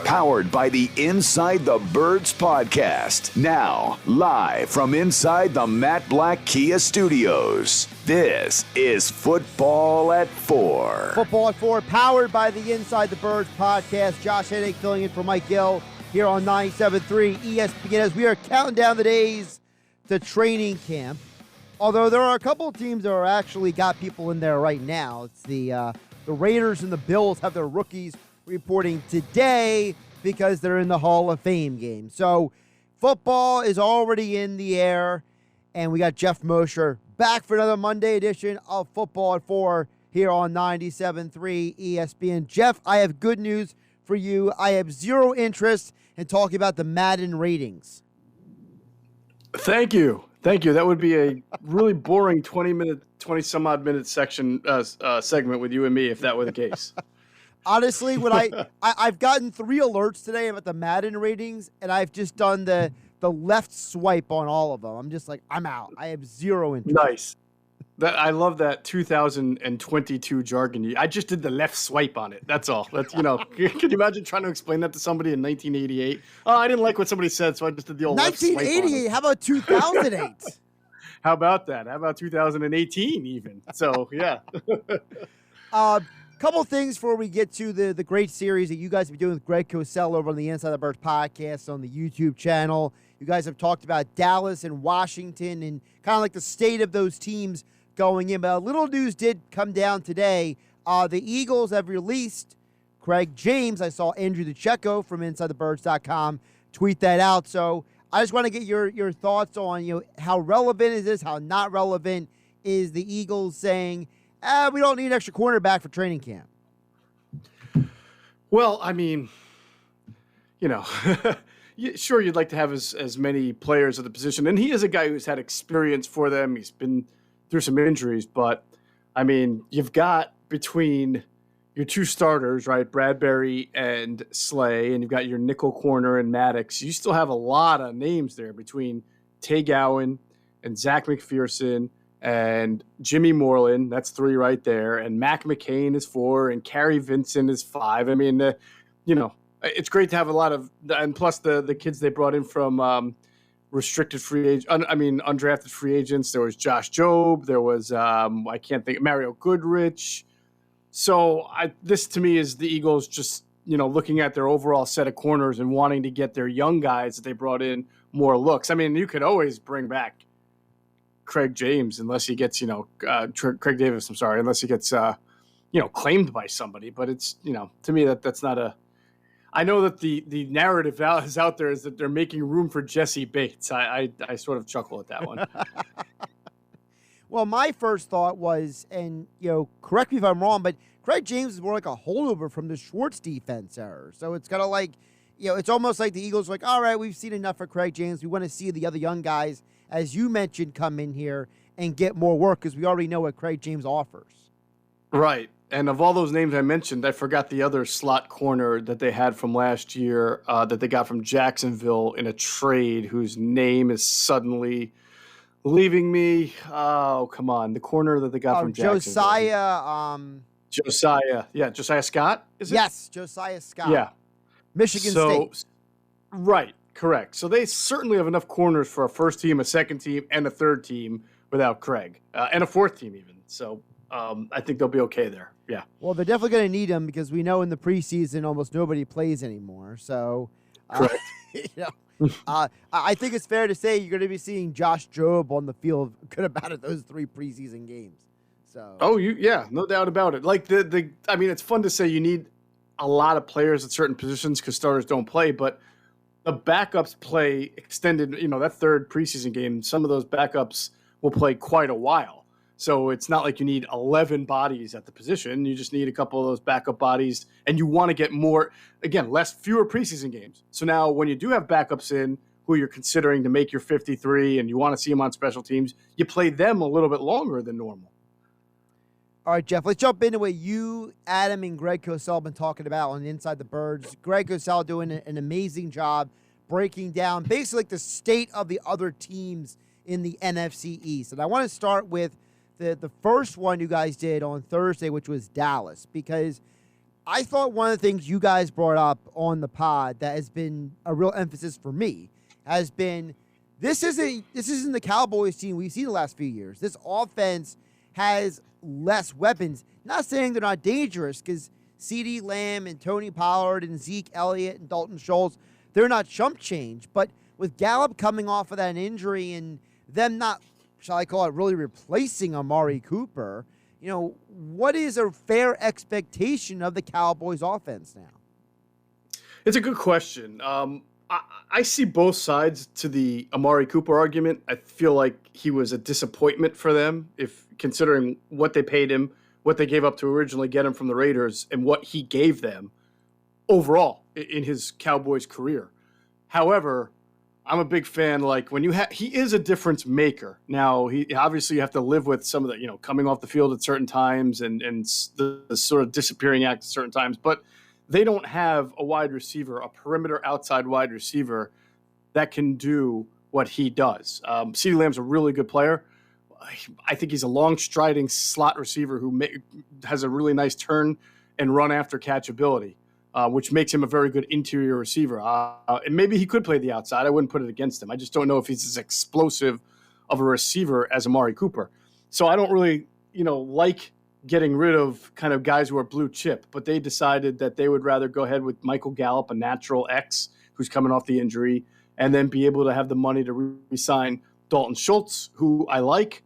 powered by the Inside the Birds podcast. Now, live from inside the Matt Black Kia Studios, this is Football at 4. Football at 4, powered by the Inside the Birds podcast. Josh Hennig filling in for Mike Gill here on 97.3 ESPN as we are counting down the days to training camp. Although there are a couple of teams that are actually got people in there right now. It's the Raiders and the Bills have their rookies reporting today because they're in the Hall of Fame game. So football is already in the air, and we got Geoff Mosher back for another Monday edition of Football at 4 here on 97.3 ESPN. Jeff, I have good news for you. I have zero interest in talking about the Madden ratings. Thank you. That would be a really boring 20-some-odd minute segment with you and me if that were the case. Honestly, when I've gotten 3 alerts today about the Madden ratings, and I've just done the left swipe on all of them. I'm just like, I'm out. I have zero interest. Nice. I love that 2022 jargon. I just did the left swipe on it. That's all. That's Can you imagine trying to explain that to somebody in 1988? Oh, I didn't like what somebody said, so I just did the old 1988. How about 2008? How about that? How about 2018 even? So yeah. Couple things before we get to the great series that you guys have been doing with Greg Cosell over on the Inside the Birds podcast on the YouTube channel. You guys have talked about Dallas and Washington and kind of like the state of those teams going in. But a little news did come down today. The Eagles have released Craig James. I saw Andrew DeCecco from InsideTheBirds.com tweet that out. So I just want to get your thoughts on how relevant is this, how not relevant is the Eagles saying, we don't need an extra cornerback for training camp. Well, I mean, sure, you'd like to have as many players at the position. And he is a guy who's had experience for them. He's been through some injuries. But, I mean, you've got between your 2 starters, right, Bradbury and Slay, and you've got your nickel corner and Maddox. You still have a lot of names there between Tay Gowan and Zach McPherson and Jimmy Moreland. That's 3 right there. And Mac McCain is 4, and Kerry Vincent is 5. I mean, it's great to have a lot of, and plus the kids they brought in from undrafted free agents. There was Josh Jobe. There was, Mario Goodrich. So this to me is the Eagles just, looking at their overall set of corners and wanting to get their young guys that they brought in more looks. I mean, you could always bring back Craig James unless he gets, Craig Davis, unless he gets, claimed by somebody. But it's, to me that's not a, I know that the narrative is out there is that they're making room for Jesse Bates. I sort of chuckle at that one. Well, my first thought was, and, correct me if I'm wrong, but Craig James is more like a holdover from the Schwartz defense error. So it's kind of like, it's almost like the Eagles are like, all right, we've seen enough for Craig James. We want to see the other young guys, as you mentioned, come in here and get more work because we already know what Craig James offers. Right. And of all those names I mentioned, I forgot the other slot corner that they had from last year that they got from Jacksonville in a trade whose name is suddenly leaving me. Oh, come on. The corner that they got from Jacksonville. Josiah. Yeah, Josiah Scott, is it? Yes, Josiah Scott. Yeah. Michigan State. Right, correct. So they certainly have enough corners for a first team, a second team, and a third team without Craig, and a fourth team even. So I think they'll be okay there. Yeah. Well, they're definitely going to need him because we know in the preseason almost nobody plays anymore. So, correct. I think it's fair to say you're going to be seeing Josh Jobe on the field good about it those 3 preseason games. So. Oh, no doubt about it. Like I mean, it's fun to say you need a lot of players at certain positions because starters don't play, but the backups play extended. That 3rd preseason game, some of those backups will play quite a while. So it's not like you need 11 bodies at the position. You just need a couple of those backup bodies, and you want to get more, again, fewer preseason games. So now when you do have backups in who you're considering to make your 53 and you want to see them on special teams, you play them a little bit longer than normal. All right, Jeff, let's jump into what you, Adam, and Greg Cosell have been talking about on Inside the Birds. Greg Cosell doing an amazing job breaking down basically like the state of the other teams in the NFC East. And I want to start with the first one you guys did on Thursday, which was Dallas, because I thought one of the things you guys brought up on the pod that has been a real emphasis for me has been this isn't the Cowboys team we've seen the last few years. This offense has less weapons. Not saying they're not dangerous, because CeeDee Lamb and Tony Pollard and Zeke Elliott and Dalton Schultz, they're not chump change. But with Gallup coming off of that injury and them not, shall I call it, really replacing Amari Cooper, what is a fair expectation of the Cowboys offense now? It's a good question. I see both sides to the Amari Cooper argument. I feel like he was a disappointment for them, if considering what they paid him, what they gave up to originally get him from the Raiders, and what he gave them overall in his Cowboys career. However, I'm a big fan. Like, when he is a difference maker. Now, he obviously, you have to live with some of the, coming off the field at certain times and the sort of disappearing act at certain times. But they don't have a wide receiver, a perimeter outside wide receiver that can do what he does. CeeDee Lamb's a really good player. I think he's a long striding slot receiver who has a really nice turn and run after catch ability, which makes him a very good interior receiver. And maybe he could play the outside. I wouldn't put it against him. I just don't know if he's as explosive of a receiver as Amari Cooper. So I don't really, like getting rid of kind of guys who are blue chip, but they decided that they would rather go ahead with Michael Gallup, a natural X who's coming off the injury, and then be able to have the money to re-sign Dalton Schultz, who I like.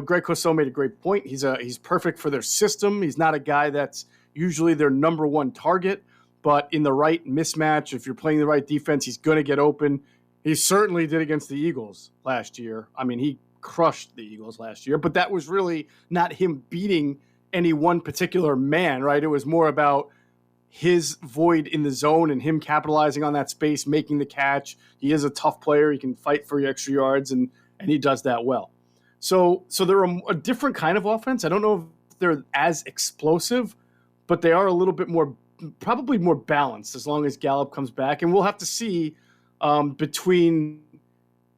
Greg Cosell made a great point. He's perfect for their system. He's not a guy that's usually their number one target, but in the right mismatch, if you're playing the right defense, he's going to get open. He certainly did against the Eagles last year. I mean, he crushed the Eagles last year, but that was really not him beating any one particular man, right? It was more about his void in the zone and him capitalizing on that space, making the catch. He is a tough player. He can fight for extra yards, and he does that well. So they're a different kind of offense. I don't know if they're as explosive, but they are a little bit more, probably more balanced as long as Gallup comes back. And we'll have to see between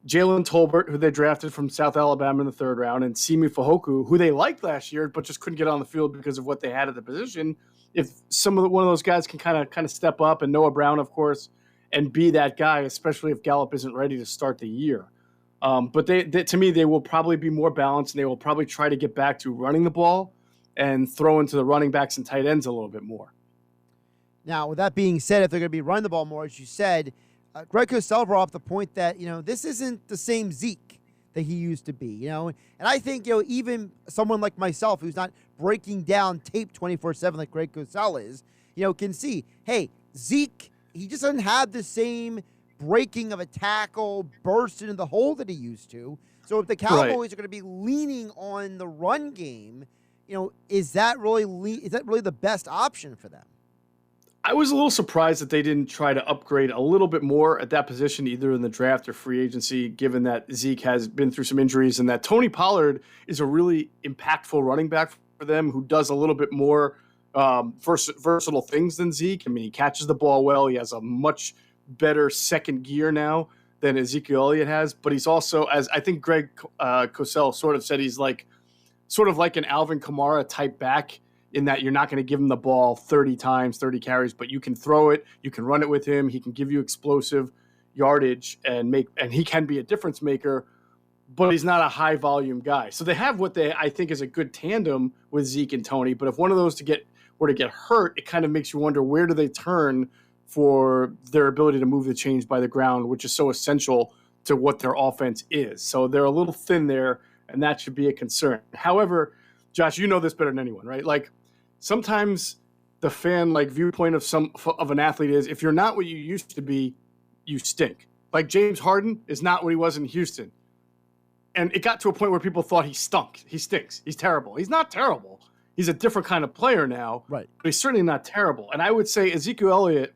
Jalen Tolbert, who they drafted from South Alabama in the third round, and Simi Fehoko, who they liked last year but just couldn't get on the field because of what they had at the position. If one of those guys can kind of step up, and Noah Brown, of course, and be that guy, especially if Gallup isn't ready to start the year. But they, to me, they will probably be more balanced, and they will probably try to get back to running the ball and throw into the running backs and tight ends a little bit more. Now, with that being said, if they're going to be running the ball more, as you said, Greg Cosell brought up the point that, this isn't the same Zeke that he used to be, And I think, even someone like myself who's not breaking down tape 24/7 like Greg Cosell is, can see, hey, Zeke, he just doesn't have the same breaking of a tackle, burst into the hole that he used to. So if the Cowboys are going to be leaning on the run game, is that really the best option for them? I was a little surprised that they didn't try to upgrade a little bit more at that position, either in the draft or free agency, given that Zeke has been through some injuries and that Tony Pollard is a really impactful running back for them who does a little bit more versatile things than Zeke. I mean, he catches the ball well. He has a much better second gear now than Ezekiel Elliott has, but he's also, as I think Greg Cosell sort of said, he's sort of like an Alvin Kamara type back, in that you're not going to give him the ball 30 times, 30 carries, but you can throw it, you can run it with him, he can give you explosive yardage and he can be a difference maker, but he's not a high volume guy. So they have what I think is a good tandem with Zeke and Tony, but if one of those were to get hurt, it kind of makes you wonder, where do they turn for their ability to move the chains by the ground, which is so essential to what their offense is. So they're a little thin there, and that should be a concern. However, Josh, you know this better than anyone, right? Like, sometimes the fan viewpoint of an athlete is, if you're not what you used to be, you stink. Like, James Harden is not what he was in Houston. And it got to a point where people thought he stunk. He stinks. He's terrible. He's not terrible. He's a different kind of player now, right? But he's certainly not terrible. And I would say Ezekiel Elliott,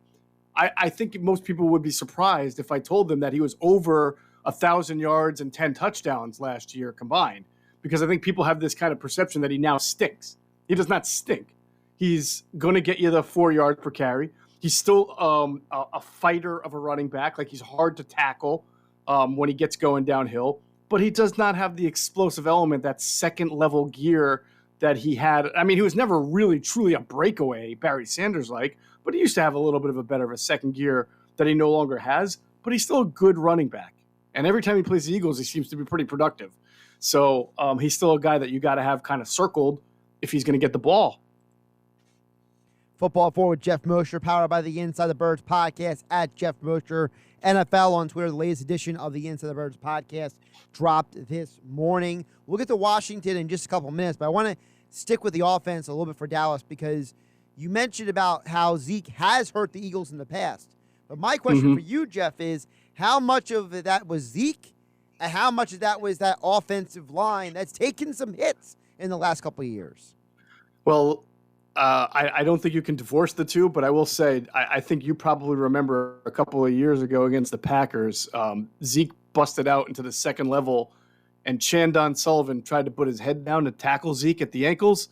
I think most people would be surprised if I told them that he was over 1,000 yards and 10 touchdowns last year combined, because I think people have this kind of perception that he now stinks. He does not stink. He's going to get you the 4 yards per carry. He's still a fighter of a running back. Like, he's hard to tackle when he gets going downhill, but he does not have the explosive element, that second level gear that he had. I mean, he was never really truly a breakaway Barry Sanders like, but he used to have a little bit of a second gear that he no longer has. But he's still a good running back, and every time he plays the Eagles, he seems to be pretty productive. So he's still a guy that you got to have kind of circled if he's going to get the ball. Football Forward Geoff Mosher, powered by the Inside the Birds podcast at Geoff Mosher NFL on Twitter. The latest edition of the Inside the Birds podcast dropped this morning. We'll get to Washington in just a couple minutes, but I want to stick with the offense a little bit for Dallas because you mentioned about how Zeke has hurt the Eagles in the past. But my question for you, Geoff, is how much of that was Zeke and how much of that was that offensive line that's taken some hits in the last couple of years? Well, I don't think you can divorce the two, but I will say I think you probably remember a couple of years ago against the Packers, Zeke busted out into the second level, and Chandon Sullivan tried to put his head down to tackle Zeke at the ankles,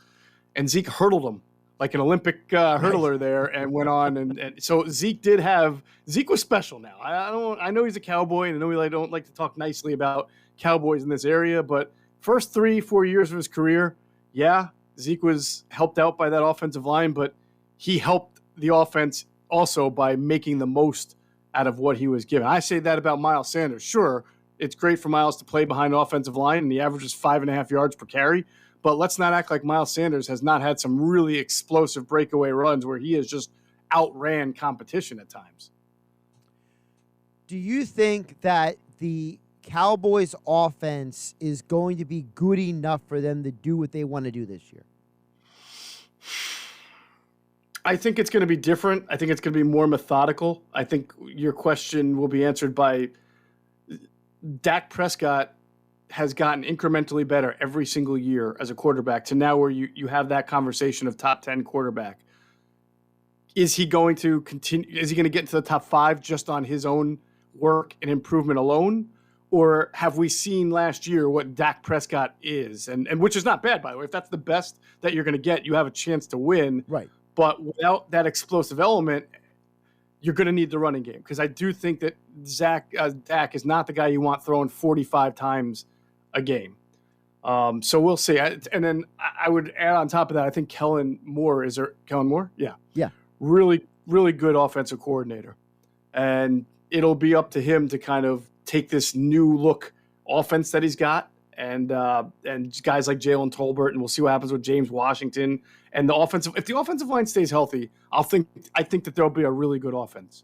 and Zeke hurdled him like an Olympic hurdler there and went on. And so Zeke was special now. I know he's a Cowboy, and I know we don't like to talk nicely about Cowboys in this area, but first 3-4 years of his career, yeah, Zeke was helped out by that offensive line, but he helped the offense also by making the most out of what he was given. I say that about Miles Sanders. Sure, it's great for Miles to play behind an offensive line, and he averages 5.5 yards per carry, but let's not act like Miles Sanders has not had some really explosive breakaway runs where he has just outran competition at times. Do you think that the Cowboys offense is going to be good enough for them to do what they want to do this year? I think it's going to be different. I think it's going to be more methodical. I think your question will be answered by Dak Prescott has gotten incrementally better every single year as a quarterback to now where you have that conversation of top 10 quarterback. Is he going to continue? Is he going to get into the top 5 just on his own work and improvement alone? Or have we seen last year what Dak Prescott is? And which is not bad, by the way. If that's the best that you're going to get, you have a chance to win. Right. But without that explosive element, you're going to need the running game. Because I do think that Dak is not the guy you want throwing 45 times a game. So we'll see. And then I would add on top of that, I think Kellen Moore. Is there Kellen Moore? Yeah. Yeah. Really, really good offensive coordinator. And it'll be up to him to kind of take this new look offense that he's got and guys like Jalen Tolbert, and we'll see what happens with James Washington and the offensive. If the offensive line stays healthy, I think that there'll be a really good offense.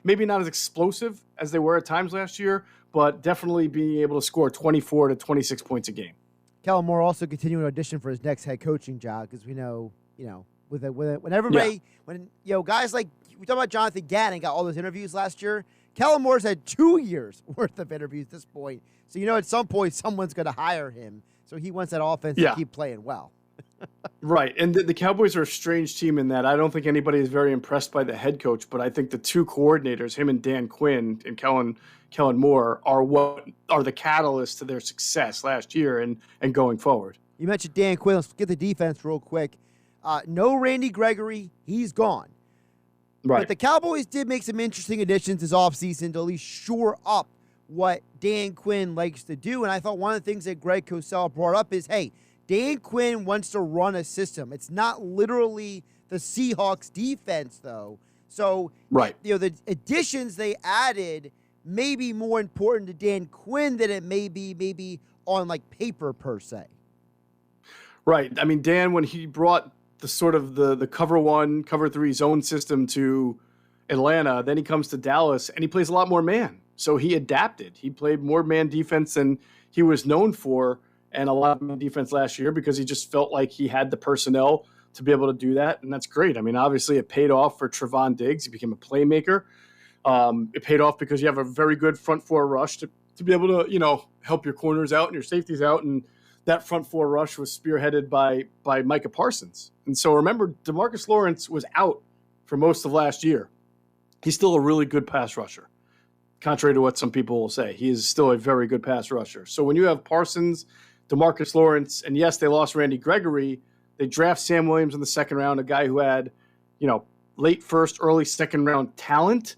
Maybe not as explosive as they were at times last year, but definitely being able to score 24 to 26 points a game. Kellen Moore also continuing to audition for his next head coaching job because we know, when everybody, when guys like we talk about Jonathan Gannon got all those interviews last year. Kellen Moore's had 2 years worth of interviews at this point. So, at some point, someone's going to hire him. So he wants that offense to keep playing well. Right. And the Cowboys are a strange team in that I don't think anybody is very impressed by the head coach, but I think the two coordinators, him and Dan Quinn and Kellen Moore, are the catalyst to their success last year and going forward. You mentioned Dan Quinn. Let's get the defense real quick. No Randy Gregory. He's gone. Right. But the Cowboys did make some interesting additions this offseason to at least shore up what Dan Quinn likes to do. And I thought one of the things that Greg Cosell brought up is, hey, Dan Quinn wants to run a system. It's not literally the Seahawks defense, though. So, right. The additions they added may be more important to Dan Quinn than it may be on, paper per se. Right. I mean, Dan, when he brought the sort of the cover 1, cover 3 zone system to Atlanta, then he comes to Dallas and he plays a lot more man. So he adapted. He played more man defense than he was known for, and a lot of man defense last year because he just felt like he had the personnel to be able to do that. And that's great. I mean, obviously it paid off for Trevon Diggs. He became a playmaker. It paid off because you have a very good front 4 rush to be able to, help your corners out and your safeties out. And that front 4 rush was spearheaded by Micah Parsons. And so remember, DeMarcus Lawrence was out for most of last year. He's still a really good pass rusher, contrary to what some people will say. He is still a very good pass rusher. So when you have Parsons, DeMarcus Lawrence, and yes, they lost Randy Gregory, they draft Sam Williams in the second round, a guy who had, late first, early second round talent.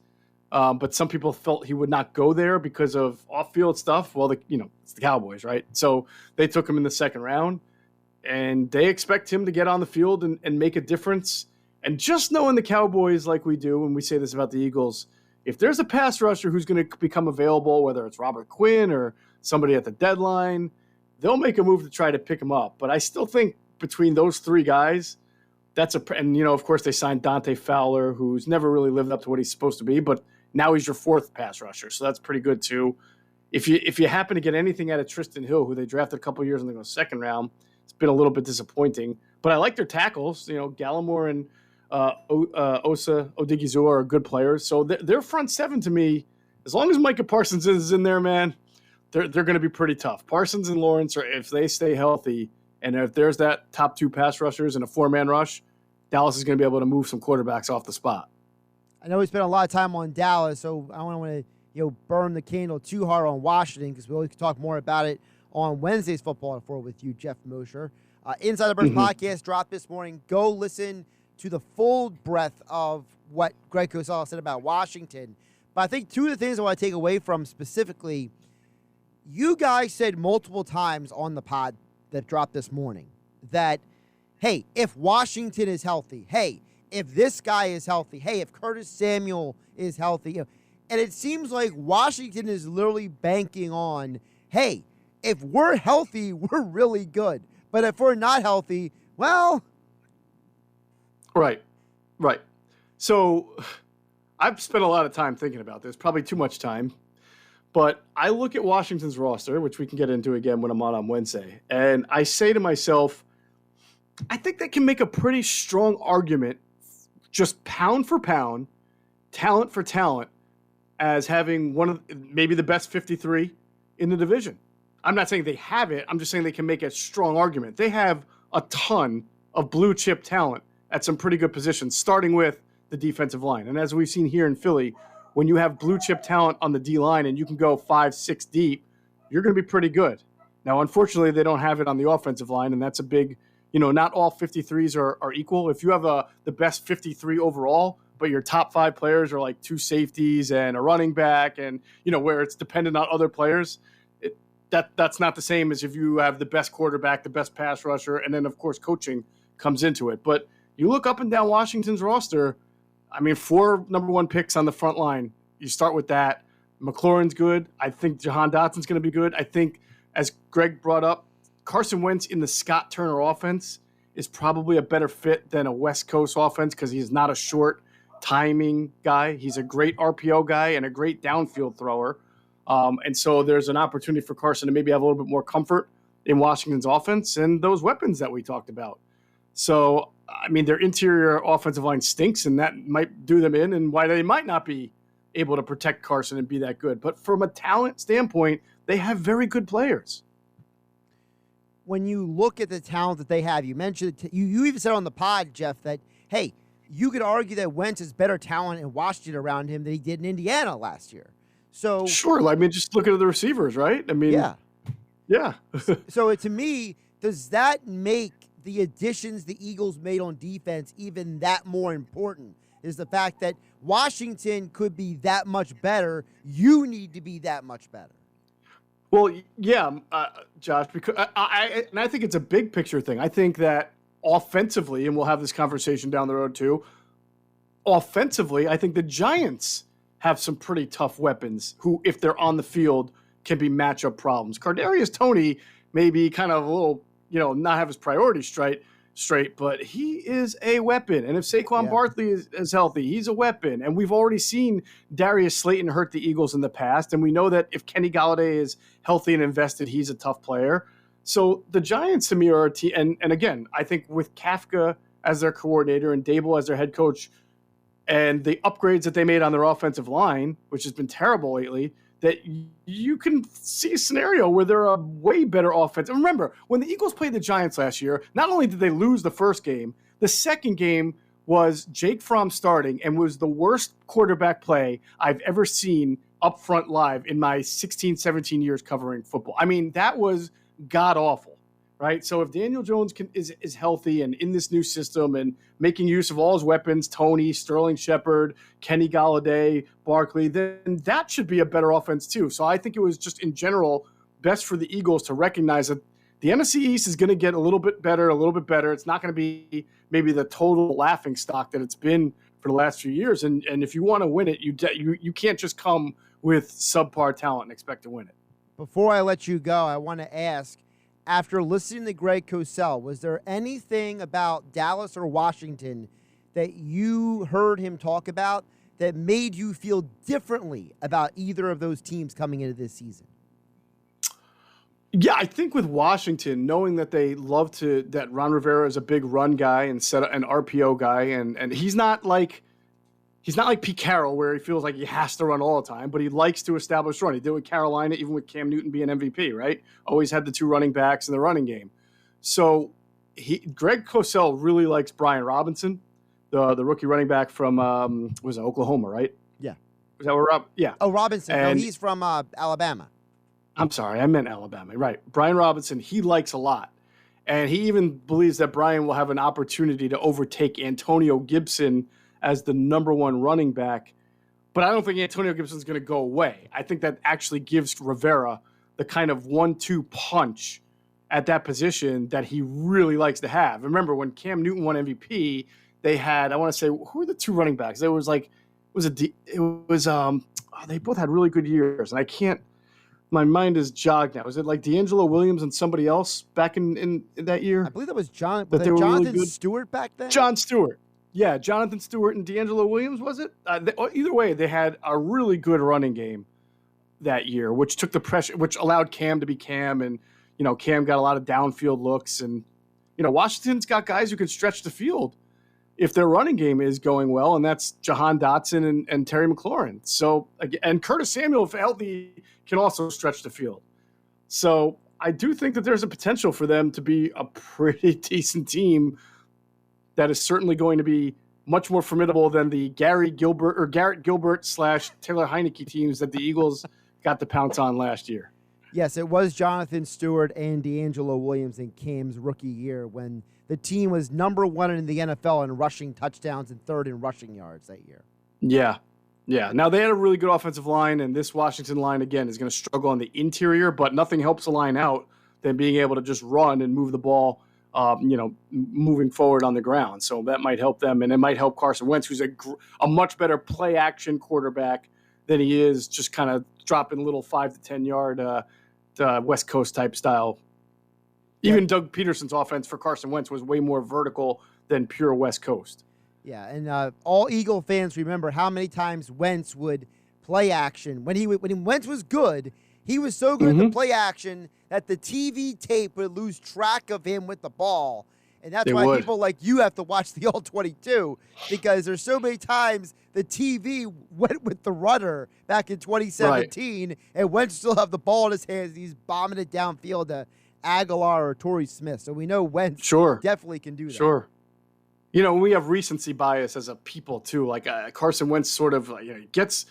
But some people felt he would not go there because of off-field stuff. Well, it's the Cowboys, right? So they took him in the second round. and they expect him to get on the field and make a difference. And just knowing the Cowboys like we do, when we say this about the Eagles, if there's a pass rusher who's going to become available, whether it's Robert Quinn or somebody at the deadline, they'll make a move to try to pick him up. But I still think between those three guys, and of course they signed Dante Fowler, who's never really lived up to what he's supposed to be, but now he's your fourth pass rusher, so that's pretty good too. If you happen to get anything out of Tristan Hill, who they drafted a couple years in the second round, it's been a little bit disappointing. But I like their tackles. Gallimore and Osa Odigizua are good players. So their front seven, to me, as long as Micah Parsons is in there, man, they're going to be pretty tough. Parsons and Lawrence, if they stay healthy, and if there's that top two pass rushers and a four-man rush, Dallas is going to be able to move some quarterbacks off the spot. I know we spent a lot of time on Dallas, so I don't want to burn the candle too hard on Washington, because we always talk more about it on Wednesday's Football at 4 with you, Geoff Mosher. Inside the Birds podcast dropped this morning. Go listen to the full breadth of what Greg Cosell said about Washington. But I think two of the things I want to take away from specifically, you guys said multiple times on the pod that dropped this morning that, hey, if Washington is healthy, hey, if this guy is healthy, hey, if Curtis Samuel is healthy, and it seems like Washington is literally banking on, hey, if we're healthy, we're really good. But if we're not healthy, well. Right. So I've spent a lot of time thinking about this, probably too much time. But I look at Washington's roster, which we can get into again when I'm on Wednesday, and I say to myself, I think they can make a pretty strong argument, just pound for pound, talent for talent, as having one of maybe the best 53 in the division. I'm not saying they have it. I'm just saying they can make a strong argument. They have a ton of blue chip talent at some pretty good positions, starting with the defensive line. And as we've seen here in Philly, when you have blue chip talent on the D line and you can go 5-6 deep, you're going to be pretty good. Now, unfortunately, they don't have it on the offensive line, and that's a big, not all 53s are equal. If you have the best 53 overall, but your top 5 players are like 2 safeties and a running back, and where it's dependent on other players, that's not the same as if you have the best quarterback, the best pass rusher, and then of course coaching comes into it. But you look up and down Washington's roster, 4 number 1 picks on the front line. You start with that. McLaurin's good. I think Jahan Dotson's going to be good. I think, as Greg brought up, Carson Wentz in the Scott Turner offense is probably a better fit than a West Coast offense, because he's not a short timing guy. He's a great RPO guy and a great downfield thrower. And so there's an opportunity for Carson to maybe have a little bit more comfort in Washington's offense and those weapons that we talked about. So, their interior offensive line stinks, and that might do them in, and why they might not be able to protect Carson and be that good. But from a talent standpoint, they have very good players. When you look at the talent that they have, you mentioned, you even said on the pod, Geoff, that, hey, you could argue that Wentz has better talent in Washington around him than he did in Indiana last year. So sure, just look at the receivers, right? Yeah. So to me, does that make the additions the Eagles made on defense even that more important? Is the fact that Washington could be that much better, you need to be that much better. Well, yeah, Josh, because I think it's a big picture thing. I think that offensively, and we'll have this conversation down the road too, offensively, I think the Giants have some pretty tough weapons who, if they're on the field, can be matchup problems. Kadarius Toney may be kind of a little, not have his priorities straight, but he is a weapon. And if Saquon Barkley is healthy, he's a weapon. And we've already seen Darius Slayton hurt the Eagles in the past, and we know that if Kenny Golladay is healthy and invested, he's a tough player. So the Giants, to me, are a team. And again, I think with Kafka as their coordinator and Dable as their head coach, and the upgrades that they made on their offensive line, which has been terrible lately, that you can see a scenario where they're a way better offense. And remember, when the Eagles played the Giants last year, not only did they lose the first game, the second game was Jake Fromm starting and was the worst quarterback play I've ever seen up front live in my 16, 17 years covering football. That was god-awful. Right, so if Daniel Jones is healthy and in this new system and making use of all his weapons, Toney, Sterling Shepard, Kenny Golladay, Barkley, then that should be a better offense too. So I think it was just in general best for the Eagles to recognize that the NFC East is going to get a little bit better. It's not going to be maybe the total laughing stock that it's been for the last few years. And if you want to win it, you can't just come with subpar talent and expect to win it. Before I let you go, I want to ask, after listening to Greg Cosell, was there anything about Dallas or Washington that you heard him talk about that made you feel differently about either of those teams coming into this season? Yeah, I think with Washington, knowing that they love that Ron Rivera is a big run guy and an RPO guy, and he's not like Pete Carroll where he feels like he has to run all the time, but he likes to establish run. He did with Carolina, even with Cam Newton being MVP, right? Always had the two running backs in the running game. So Greg Cosell really likes Brian Robinson, the rookie running back from was it Oklahoma, right? Yeah. Was that where Rob? Yeah. Oh, Robinson. And no, he's from Alabama. I'm sorry, I meant Alabama. Right. Brian Robinson, he likes a lot. And he even believes that Brian will have an opportunity to overtake Antonio Gibson as the number one running back. But I don't think Antonio Gibson's going to go away. I think that actually gives Rivera the kind of 1-2 punch at that position that he really likes to have. Remember, when Cam Newton won MVP, they had, I want to say, who were the two running backs? There was they both had really good years. And I can't, my mind is jogged now. Was it like D'Angelo Williams and somebody else back in that year? I believe that was Jonathan really Stewart back then? John Stewart. Yeah, Jonathan Stewart and D'Angelo Williams, was it? Either way, they had a really good running game that year, which took the pressure, which allowed Cam to be Cam. And, Cam got a lot of downfield looks. And, Washington's got guys who can stretch the field if their running game is going well, and that's Jahan Dotson and Terry McLaurin. So, and Curtis Samuel, if healthy, can also stretch the field. So I do think that there's a potential for them to be a pretty decent team that is certainly going to be much more formidable than the Garrett Gilbert / Taylor Heineke teams that the Eagles got to pounce on last year. Yes, it was Jonathan Stewart and D'Angelo Williams in Cam's rookie year when the team was number one in the NFL in rushing touchdowns and third in rushing yards that year. Yeah. Now, they had a really good offensive line, and this Washington line, again, is going to struggle on the interior, but nothing helps a line out than being able to just run and move the ball, moving forward on the ground. So that might help them, and it might help Carson Wentz, who's a much better play-action quarterback than he is just kind of dropping little 5 to 10-yard West Coast type style. Even Doug Peterson's offense for Carson Wentz was way more vertical than pure West Coast. Yeah, and all Eagle fans remember how many times Wentz would play action. When Wentz was good, he was so good at the play action that the TV tape would lose track of him with the ball. And that's why people like you have to watch the All-22, because there's so many times the TV went with the runner back in 2017, and Wentz still have the ball in his hands. He's bombing it downfield to Aguilar or Torrey Smith. So we know Wentz definitely can do that. Sure. We have recency bias as a people too. Like Carson Wentz sort of, he gets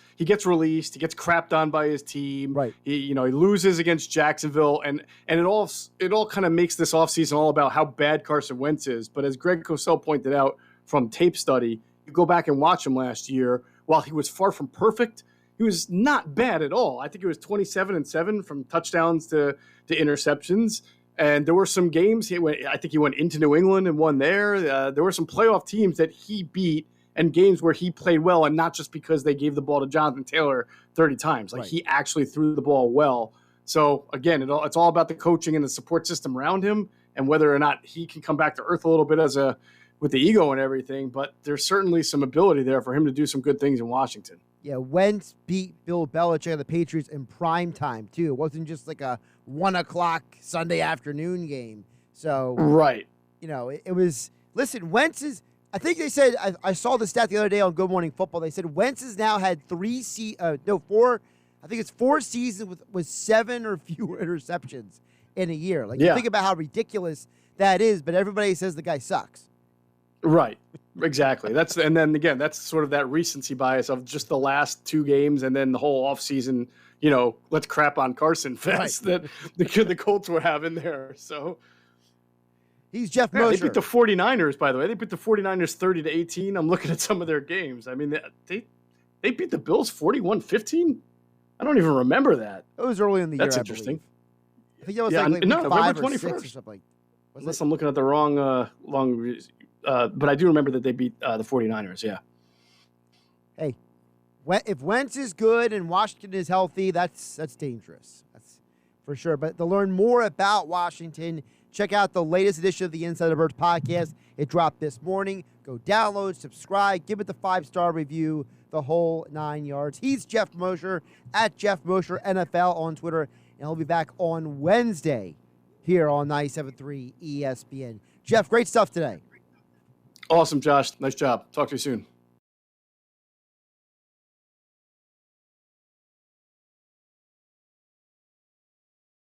released, he gets crapped on by his team. Right. He loses against Jacksonville, and it all kind of makes this offseason all about how bad Carson Wentz is. But as Greg Cosell pointed out from tape study, you go back and watch him last year. While he was far from perfect, he was not bad at all. I think it was 27-7 from touchdowns to interceptions. And there were some games I think he went into New England and won there. There were some playoff teams that he beat and games where he played well, and not just because they gave the ball to Jonathan Taylor 30 times. He actually threw the ball well. So again, it's all about the coaching and the support system around him, and whether or not he can come back to earth a little bit with the ego and everything. But there's certainly some ability there for him to do some good things in Washington. Yeah, Wentz beat Bill Belichick and the Patriots in prime time too. It wasn't just like a 1:00 Sunday afternoon game. So right, it was. Listen, Wentz is. I think they said I saw the stat the other day on Good Morning Football. They said Wentz has now had 4. I think it's 4 seasons with 7 or fewer interceptions in a year. You think about how ridiculous that is, but everybody says the guy sucks. Right. Exactly. That's sort of that recency bias of just the last 2 games and then the whole offseason, let's crap on Carson fest that the Colts were having there. So he's Geoff Mosher. They beat the 49ers, by the way. They beat the 49ers 30-18. I'm looking at some of their games. I mean, they beat the Bills 41-15. I don't even remember that. It was early in the year. That's interesting. think it was Yeah, like no, week November 5 or 6 or 21st. something. Was Unless it? I'm looking at the wrong but I do remember that they beat the 49ers, yeah. Hey, if Wentz is good and Washington is healthy, that's dangerous. That's for sure. But to learn more about Washington, check out the latest edition of the Inside the Birds podcast. It dropped this morning. Go download, subscribe, give it the 5-star review, the whole 9 yards. He's Geoff Mosher at Geoff Mosher NFL on Twitter, and he'll be back on Wednesday here on 97.3 ESPN. Jeff, great stuff today. Awesome, Josh. Nice job. Talk to you soon.